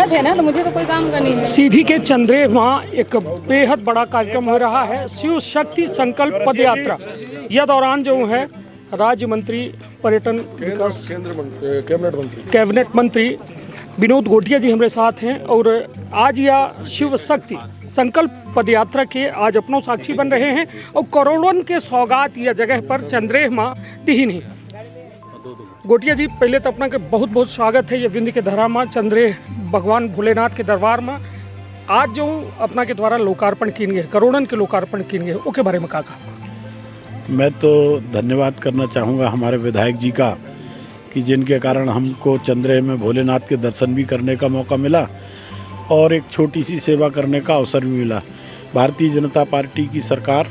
गलत है ना, तो मुझे तो कोई काम का नहीं है। सीधी के चंद्रेमा एक बेहद बड़ा कार्यक्रम हो रहा है, शिव शक्ति संकल्प पद यात्रा। यह दौरान जो है राज्य मंत्री पर्यटन विकास कैबिनेट मंत्री विनोद घोटिया जी हमारे साथ हैं और आज यह शिव शक्ति संकल्प पद यात्रा के आज अपनों साक्षी बन रहे हैं और करोड़ों के सौगात यह जगह पर चंद्रेमा टिही नहीं। घोटिया जी पहले तो अपना के बहुत बहुत स्वागत है ये विंध्य के धरा में चंद्रे भगवान भोलेनाथ के दरबार में। आज जो अपना के द्वारा लोकार्पण किए गए करोड़न के लोकार्पण किए गए उसके बारे में कहा। मैं तो धन्यवाद करना चाहूँगा हमारे विधायक जी का कि जिनके कारण हमको चंद्रे में भोलेनाथ के दर्शन भी करने का मौका मिला और एक छोटी सी सेवा करने का अवसर भी मिला। भारतीय जनता पार्टी की सरकार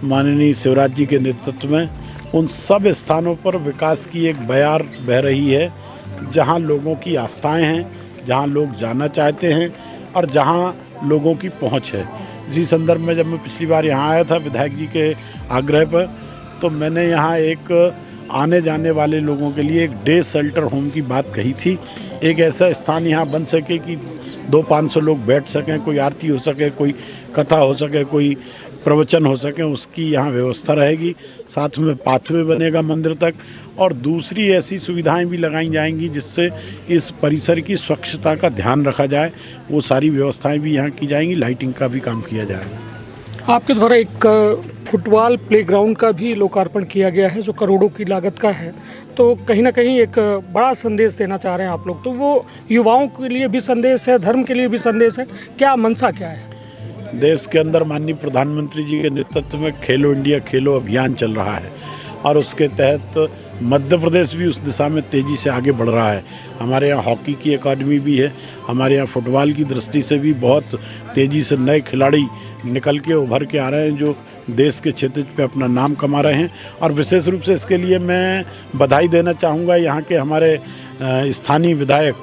माननीय शिवराज जी के नेतृत्व में उन सब स्थानों पर विकास की एक बयार बह रही है जहां लोगों की आस्थाएं हैं, जहां लोग जाना चाहते हैं और जहां लोगों की पहुंच है। इसी संदर्भ में जब मैं पिछली बार यहां आया था विधायक जी के आग्रह पर, तो मैंने यहां एक आने जाने वाले लोगों के लिए एक डे शेल्टर होम की बात कही थी। एक ऐसा स्थान यहाँ बन सके कि 200-500 लोग बैठ सकें, कोई आरती हो सके, कोई कथा हो सके, कोई प्रवचन हो सके, उसकी यहाँ व्यवस्था रहेगी। साथ में पाथवे बनेगा मंदिर तक और दूसरी ऐसी सुविधाएं भी लगाई जाएंगी जिससे इस परिसर की स्वच्छता का ध्यान रखा जाए। वो सारी व्यवस्थाएं भी यहाँ की जाएंगी, लाइटिंग का भी काम किया जाएगा। आपके द्वारा एक फुटबॉल प्लेग्राउंड का भी लोकार्पण किया गया है जो करोड़ों की लागत का है, तो कहीं ना कहीं एक बड़ा संदेश देना चाह रहे हैं आप लोग। तो वो युवाओं के लिए भी संदेश है, धर्म के लिए भी संदेश है, क्या मंशा क्या है? देश के अंदर माननीय प्रधानमंत्री जी के नेतृत्व में खेलो इंडिया खेलो अभियान चल रहा है और उसके तहत मध्य प्रदेश भी उस दिशा में तेज़ी से आगे बढ़ रहा है। हमारे यहाँ हॉकी की अकादमी भी है, हमारे यहाँ फुटबॉल की दृष्टि से भी बहुत तेज़ी से नए खिलाड़ी निकल के उभर के आ रहे हैं जो देश के क्षेत्र पे अपना नाम कमा रहे हैं। और विशेष रूप से इसके लिए मैं बधाई देना चाहूँगा यहाँ के हमारे स्थानीय विधायक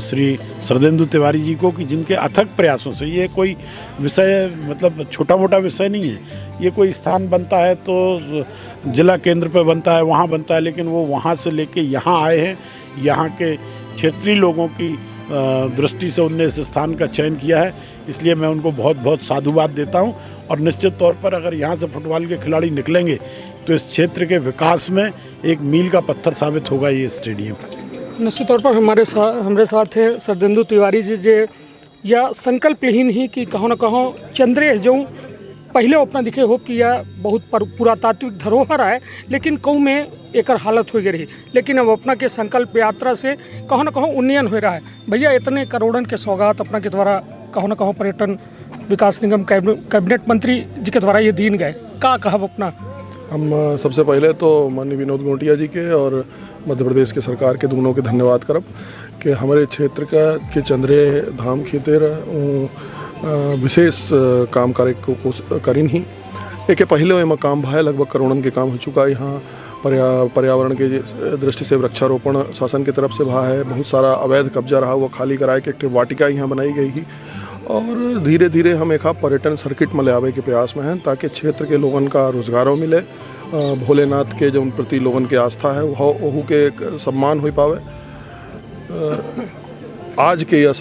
श्री सरदेंदु तिवारी जी को कि जिनके अथक प्रयासों से ये कोई विषय मतलब छोटा मोटा विषय नहीं है। ये कोई स्थान बनता है तो जिला केंद्र पे बनता है, वहाँ बनता है, लेकिन वो वहाँ से लेके यहाँ आए हैं। यहाँ के क्षेत्रीय लोगों की दृष्टि से उनने इस स्थान का चयन किया है, इसलिए मैं उनको बहुत बहुत साधुवाद देता हूँ। और निश्चित तौर पर अगर यहाँ से फुटबॉल के खिलाड़ी निकलेंगे तो इस क्षेत्र के विकास में एक मील का पत्थर साबित होगा ये स्टेडियम। निश्चित तौर पर हमारे साथ है सरदेंदु तिवारी जी जे या संकल्पहीन ही कि कहो न कहो चंद्रे जो पहले अपना दिखे हो कि यह बहुत पुरातात्विक धरोहर है, लेकिन कहूँ में एक हालत हो गई रही, लेकिन अब अपना के संकल्प यात्रा से कहो न कहो उन्नयन हो रहा है। भैया इतने करोड़न के सौगात अपना के द्वारा कहो न कहो पर्यटन विकास निगम कैबिनेट मंत्री जी के द्वारा ये दीन गए, का कहब अपना? हम सबसे पहले तो माननीय विनोद घोटिया जी के और मध्य प्रदेश के सरकार के दोनों के धन्यवाद करब कि हमारे क्षेत्र का के चंद्रे धाम खेतर विशेष काम करे को करीन ही एक पहले एम काम भाई लगभग करोड़न के काम हो चुका है। यहाँ पर्यावरण के दृष्टि से वृक्षारोपण शासन की तरफ से भा है, बहुत सारा अवैध कब्जा रहा हुआ खाली कराए के एक वाटिका यहाँ बनाई गई ही और धीरे धीरे हम एक पर्यटन सर्किट में ले आवे के प्रयास में हैं ताकि क्षेत्र के लोगन का रोजगारों मिले, भोलेनाथ के जो उन प्रति लोगन के आस्था है वह के सम्मान हो पावे। आज के यह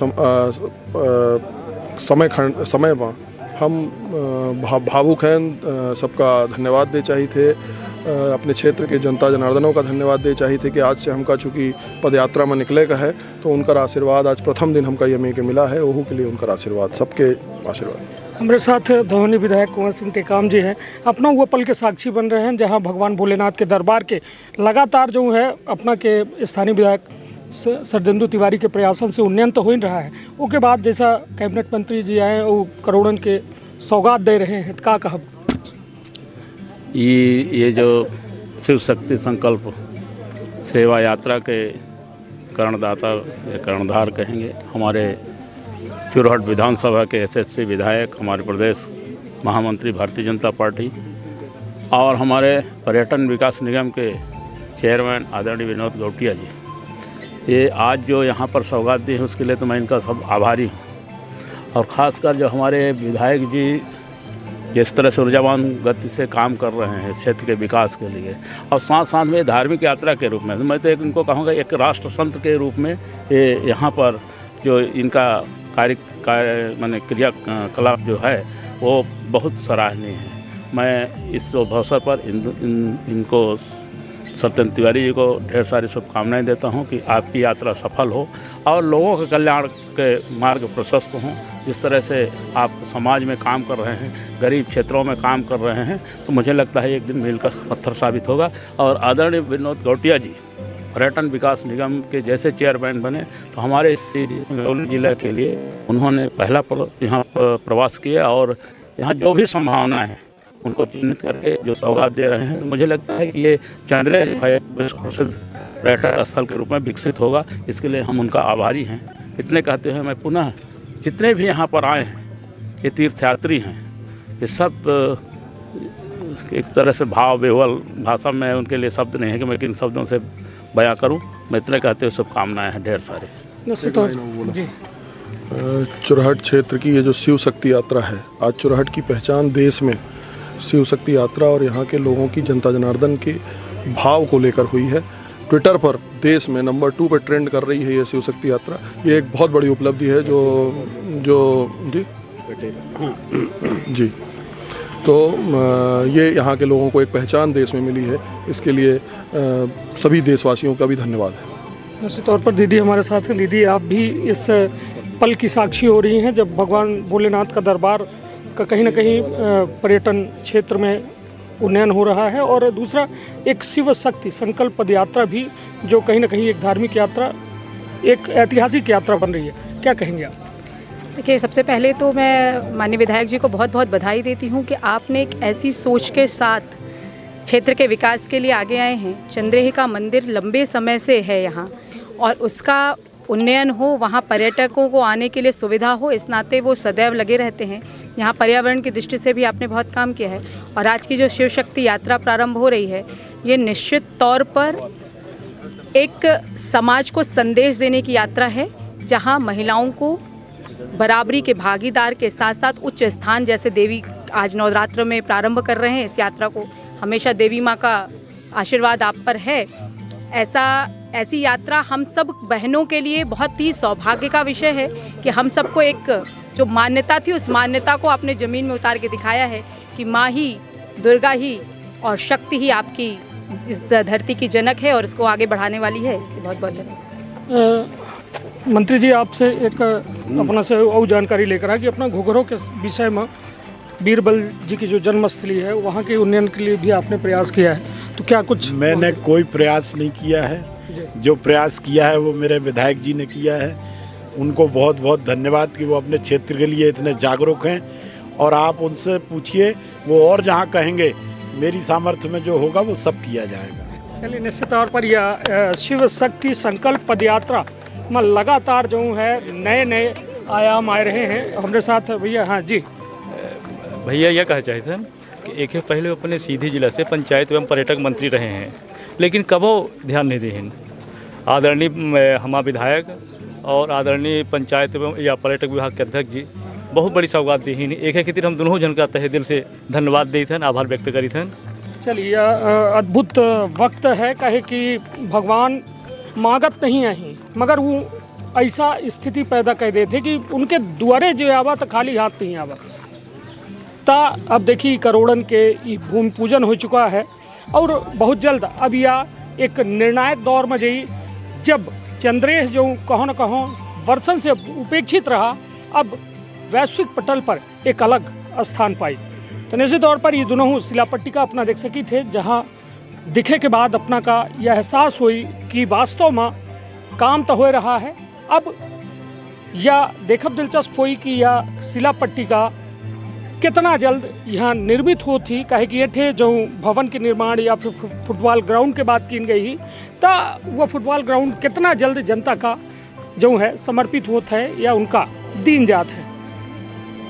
समय में हम भावुक हैं, सबका धन्यवाद दे चाहिए थे, अपने क्षेत्र के जनता जनार्दनों का धन्यवाद दे चाहिए थे कि आज से हमका चूँकि पदयात्रा में निकले का है तो उनका आशीर्वाद आज प्रथम दिन हमका ये के मिला है, वह के लिए उनका आशीर्वाद, सबके आशीर्वाद। हमारे साथ धवनी विधायक कुंवर सिंह टेकाम जी हैं, अपना वो पल के साक्षी बन रहे हैं जहां भगवान भोलेनाथ के दरबार के लगातार जो है अपना के स्थानीय विधायक सरदेंदु तिवारी के प्रयासन से उन्नयन तो हो ही रहा है। उसके बाद जैसा कैबिनेट मंत्री जी आए वो करोड़न के सौगात दे रहे हैं, का कहब? ये जो शिव शक्ति संकल्प सेवा यात्रा के कर्णदाता या कर्णधार कहेंगे हमारे चुरहट विधानसभा के यशस्वी विधायक, हमारे प्रदेश महामंत्री भारतीय जनता पार्टी और हमारे पर्यटन विकास निगम के चेयरमैन आदरणीय विनोद घोटिया जी, ये आज जो यहाँ पर सौगात दी है उसके लिए तो मैं इनका सब आभारी हूँ। और ख़ासकर जो हमारे विधायक जी जिस तरह से ऊर्जावान गति से काम कर रहे हैं क्षेत्र के विकास के लिए और साथ साथ में धार्मिक यात्रा के रूप में, मैं तो इनको कहूँगा एक राष्ट्र संत के रूप में ये यहाँ पर जो इनका कार्य माने क्रियाकलाप जो है वो बहुत सराहनीय है। मैं इस अवसर पर इनको सत्येंद्र तिवारी जी को ढेर सारी शुभकामनाएं देता हूं कि आपकी यात्रा सफल हो और लोगों के कल्याण के मार्ग प्रशस्त हों। जिस तरह से आप समाज में काम कर रहे हैं, गरीब क्षेत्रों में काम कर रहे हैं, तो मुझे लगता है एक दिन मील का पत्थर साबित होगा। और आदरणीय विनोद घोटिया जी पर्यटन विकास निगम के जैसे चेयरमैन बने तो हमारे सिंगरौली जिला के लिए उन्होंने पहला यहाँ प्रवास किया और यहाँ जो भी संभावनाएं हैं उनको चिन्हित करके जो सौगात दे रहे हैं, तो मुझे लगता है कि ये चंद्रेय विश्व प्रसिद्ध पर्यटन स्थल के रूप में विकसित होगा। इसके लिए हम उनका आभारी हैं। इतने कहते हुए मैं पुनः जितने भी यहाँ पर आए हैं, ये तीर्थयात्री हैं, ये सब एक तरह से भाव विह्वल भाषा में उनके लिए शब्द नहीं है कि मैं किन शब्दों से बयां करूं। मैं इतने कहते हुए शुभकामनाएं हैं ढेर सारे। जी चुरहट क्षेत्र की ये जो शिव शक्ति यात्रा है, आज चुरहट की पहचान देश में शिव शक्ति यात्रा और यहाँ के लोगों की जनता जनार्दन के भाव को लेकर हुई है। ट्विटर पर देश में नंबर 2 पर ट्रेंड कर रही है ये शिव शक्ति यात्रा। ये एक बहुत बड़ी उपलब्धि है जो जी तो ये यहाँ के लोगों को एक पहचान देश में मिली है। इसके लिए सभी देशवासियों का भी धन्यवाद है। निश्चित तौर पर दीदी हमारे साथ हैं। दीदी, आप भी इस पल की साक्षी हो रही हैं जब भगवान भोलेनाथ का दरबार का कहीं ना कहीं पर्यटन क्षेत्र में उन्नयन हो रहा है, और दूसरा एक शिव शक्ति संकल्प पद यात्रा भी जो कहीं ना कहीं एक धार्मिक यात्रा, एक ऐतिहासिक यात्रा बन रही है। क्या कहेंगे आप? देखिए, सबसे पहले तो मैं माननीय विधायक जी को बहुत बहुत बधाई देती हूँ कि आपने एक ऐसी सोच के साथ क्षेत्र के विकास के लिए आगे आए हैं। चंद्रेही का मंदिर लंबे समय से है यहाँ, और उसका उन्नयन हो, वहाँ पर्यटकों को आने के लिए सुविधा हो, इस नाते वो सदैव लगे रहते हैं। यहाँ पर्यावरण की दृष्टि से भी आपने बहुत काम किया है। और आज की जो शिव शक्ति यात्रा प्रारंभ हो रही है, ये निश्चित तौर पर एक समाज को संदेश देने की यात्रा है, जहाँ महिलाओं को बराबरी के भागीदार के साथ साथ उच्च स्थान, जैसे देवी आज नवरात्र में प्रारंभ कर रहे हैं इस यात्रा को, हमेशा देवी माँ का आशीर्वाद आप पर है। ऐसी यात्रा हम सब बहनों के लिए बहुत ही सौभाग्य का विषय है कि हम सबको एक जो मान्यता थी, उस मान्यता को आपने ज़मीन में उतार के दिखाया है कि माँ ही, दुर्गा ही और शक्ति ही आपकी इस धरती की जनक है और इसको आगे बढ़ाने वाली है। इसलिए बहुत बहुत धन्यवाद। मंत्री जी, आपसे एक अपना से और जानकारी लेकर आ कि अपना घुघरों के विषय में बीरबल जी की जो जन्मस्थली है वहाँ के उन्नयन के लिए भी आपने प्रयास किया है, तो क्या कुछ? मैंने कोई प्रयास नहीं किया है। जो प्रयास किया है वो मेरे विधायक जी ने किया है। उनको बहुत बहुत धन्यवाद कि वो अपने क्षेत्र के लिए इतने जागरूक हैं। और आप उनसे पूछिए, वो और जहाँ कहेंगे मेरी सामर्थ्य में जो होगा वो सब किया जाएगा। चलिए, निश्चित तौर पर यह शिव शक्ति संकल्प पदयात्रा में लगातार जो है नए नए आयाम आ रहे हैं। हमारे साथ भैया। हाँ जी भैया, यह कहना चाहते थे कि एक पहले अपने सीधी जिला से पंचायत एवं पर्यटक मंत्री रहे हैं, लेकिन कबो ध्यान नहीं दें। आदरणीय हमारे विधायक और आदरणीय पंचायत एवं या पर्यटक विभाग के अध्यक्ष जी बहुत बड़ी सौगात दी ही। एक खातिर हम दोनों जन का तहे दिल से धन्यवाद दी थे, आभार व्यक्त करी थे। चलिए, अद्भुत वक्त है कहे कि भगवान मांगत नहीं आई, मगर वो ऐसा स्थिति पैदा कर देते कि उनके द्वारे जो आवा तो खाली हाथ नहीं आवा। ता अब देखिए करोड़न के भूमि पूजन हो चुका है, और बहुत जल्द अब यह एक निर्णायक दौर में जाई, जब चंद्रेश जो कहो न कहो वर्षन से उपेक्षित रहा, अब वैश्विक पटल पर एक अलग स्थान पाई। तो निश्चित तौर पर ये दोनों शिलापट्टी का अपना देख सकी थे, जहाँ दिखे के बाद अपना का यह एहसास हुई कि वास्तव में काम तो हो रहा है। अब यह देखब दिलचस्प हुई कि यह शिलापट्टी का कितना जल्द यहाँ निर्मित हो थी, कहे कि ये थे जो भवन के निर्माण या फिर फुटबॉल ग्राउंड के बात की गई, तो वह फुटबॉल ग्राउंड कितना जल्द जनता का जो है समर्पित होता है या उनका दीन जात है।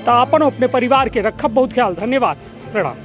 तो अपन अपने परिवार के रखब बहुत ख्याल। धन्यवाद, प्रणाम।